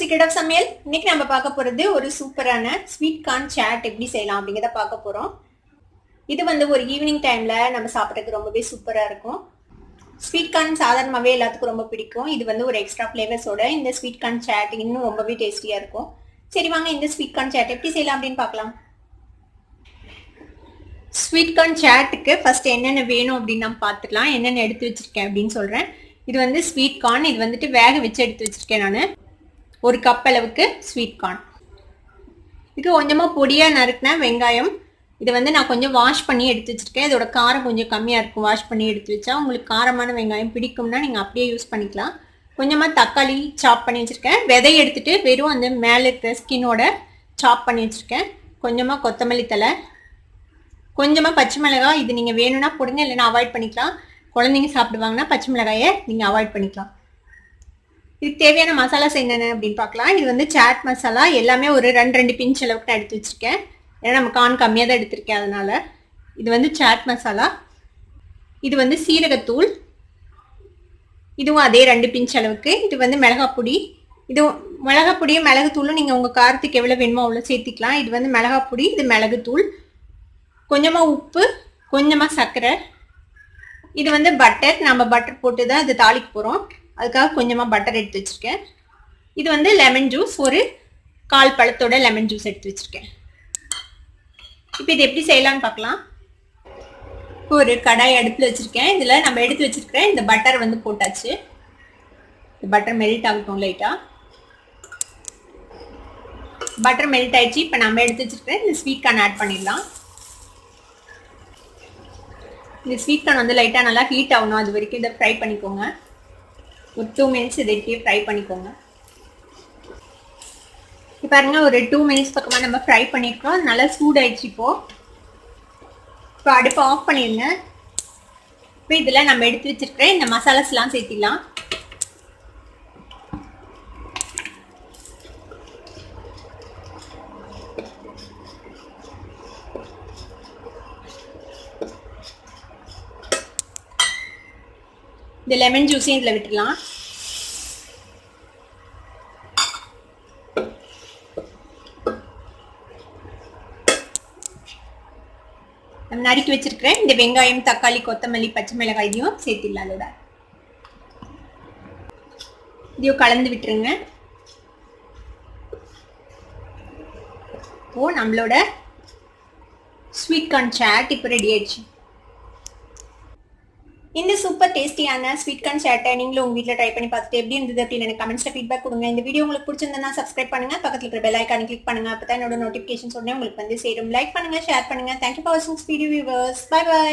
Secret of சமையல். இன்னைக்கு நம்ம பார்க்க போறது ஒரு சூப்பரான ஸ்வீட் கார்ன் சாட் எப்படி செய்யலாம் அப்படிங்கிறத பார்க்க போறோம். இது ஒரு ஈவினிங் டைம்ல நம்ம சாப்பிட்றதுக்கு ரொம்பவே சூப்பரா இருக்கும். ஸ்வீட் கார்ன் சாதாரணமாகவே எல்லாத்துக்கும் ரொம்ப பிடிக்கும். இது ஒரு எக்ஸ்ட்ரா ஃபிளேவர்ஸோட இந்த ஸ்வீட் கார்ன் சாட் இன்னும் ரொம்பவே டேஸ்டியா இருக்கும். சரி வாங்க இந்த ஸ்வீட் கார்ன் சாட் எப்படி செய்யலாம் அப்படின்னு பார்க்கலாம். ஸ்வீட் கார்ன் சாட்டுக்கு ஃபர்ஸ்ட் என்னென்ன வேணும் அப்படின்னு நம்ம பார்த்துக்கலாம். என்னென்ன எடுத்து வச்சிருக்கேன் அப்படின்னு சொல்றேன். இது ஸ்வீட் கார்ன். இது வேக வச்சு எடுத்து வச்சிருக்கேன். நான் ஒரு கப் அளவுக்கு ஸ்வீட் கார்ன். இது கொஞ்சமாக பொடியாக நறுக்கின வெங்காயம். இதை நான் கொஞ்சம் வாஷ் பண்ணி எடுத்து வச்சிருக்கேன். இதோட காரம் கொஞ்சம் கம்மியாக இருக்கும். வாஷ் பண்ணி எடுத்து வச்சா உங்களுக்கு காரமான வெங்காயம் பிடிக்கும்னா நீங்கள் அப்படியே யூஸ் பண்ணிக்கலாம். கொஞ்சமாக தக்காளி சாப் பண்ணி வச்சுருக்கேன். விதையை எடுத்துகிட்டு வெறும் அந்த மேலே இருக்கிற ஸ்கின்னோட சாப் பண்ணி வச்சுருக்கேன். கொஞ்சமாக கொத்தமல்லி தழை, கொஞ்சமாக பச்சை மிளகாய். இது நீங்கள் வேணும்னா போடுங்க, இல்லைன்னா அவாய்ட் பண்ணிக்கலாம். குழந்தைங்க சாப்பிடுவாங்கன்னா பச்சை மிளகாயை நீங்கள் அவாய்ட் பண்ணிக்கலாம். இதுக்கு தேவையான மசாலாஸ் என்னென்ன அப்படின்னு பார்க்கலாம். இது சாட் மசாலா எல்லாமே ஒரு ரெண்டு பிஞ்ச் அளவுக்கு நான் எடுத்து வச்சுருக்கேன். ஏன்னா நம்ம கார்ன் கம்மியாக தான் எடுத்திருக்கேன் அதனால. இது சாட் மசாலா. இது சீரகத்தூள். இதுவும் அதே 2 பிஞ்ச் அளவுக்கு. இது மிளகாப்பொடி. இது மிளகாப்பொடியும் மிளகுத்தூளும் நீங்கள் உங்கள் காரத்துக்கு எவ்வளோ வேணுமோ அவ்வளோ சேர்த்திக்கலாம். இது மிளகாப்பொடி, இது மிளகுத்தூள், கொஞ்சமாக உப்பு, கொஞ்சமாக சர்க்கரை. இது பட்டர். நம்ம பட்டர் போட்டு தான் இது தாளிக்க போகிறோம். அதுக்காக கொஞ்சமாக பட்டர் எடுத்து வச்சுருக்கேன். இது லெமன் ஜூஸ், ஒரு 1/4 பழத்தோட லெமன் ஜூஸ் எடுத்து வச்சுருக்கேன். இப்போ இது எப்படி செய்யலான்னு பார்க்கலாம். ஒரு கடாய் அடுப்பில் வச்சுருக்கேன். இதில் நம்ம எடுத்து வச்சுருக்கிற இந்த பட்டர் போட்டாச்சு. இந்த பட்டர் மெல்ட் ஆகட்டும் லைட்டாக. பட்டர் மெல்ட் ஆயிடுச்சு. இப்போ நம்ம எடுத்து வச்சுருக்கிற இந்த ஸ்வீட் கார்ன் ஆட் பண்ணிடலாம். இந்த ஸ்வீட் கார்ன் லைட்டாக நல்லா ஹீட் ஆகணும். அது வரைக்கும் இதை ஃப்ரை பண்ணிக்கோங்க. ஒரு 2 மினிட்ஸ் இதை ஃப்ரை பண்ணிக்கோங்க. இப்போ பாருங்க, ஒரு 2 மினிட்ஸ் பக்கமாக நம்ம ஃப்ரை பண்ணியிருக்கோம். நல்லா சூடாயிடுச்சு. இப்போ அடுப்பை ஆஃப் பண்ணிடுங்க. இப்போ இதில் நம்ம எடுத்து வச்சிருக்கிற இந்த மசாலாஸ்லாம் சேர்த்திடலாம். இந்த லெமன் ஜூஸையும் இதில் விட்டுடலாம். நம்ம நறுக்கி வச்சிருக்கிறேன் இந்த வெங்காயம், தக்காளி, கொத்தமல்லி, பச்சை மிளகாய் இதையும் சேர்த்திடலாம். அதோட இதையும் கலந்து விட்டுருங்க. இப்போ நம்மளோட ஸ்வீட் கார்ன் சாட் இப்போ ரெடி ஆயிடுச்சு. இந்த சூப்பர் டேஸ்டியான ஸ்வீட் கார்ன் சாட்டை நீங்களும் உங்கள் வீட்டில் ட்ரை பண்ணி பார்த்துட்டு எப்படி இருந்தது அப்படின்னு எனக்கு கமெண்ட்ஸில் ஃபீட்பேக் கொடுங்க. இந்த வீடியோ உங்களுக்கு பிடிச்சிருந்தா சப்ஸ்கிரைப் பண்ணுங்க, பக்கத்தில் இருக்கிற பெல் ஐக்கானை கிளிக் பண்ணுங்க. அப்போ தான் என்னோட நோட்டிஃபிகேஷன்ஸ் உடனே உங்களுக்கு சேரும். லைக் பண்ணுங்க, ஷேர் பண்ணுங்க. தேங்க்யூ ஃபார் வாட்சிங் வீடியோ வியூவர்ஸ். Bye by.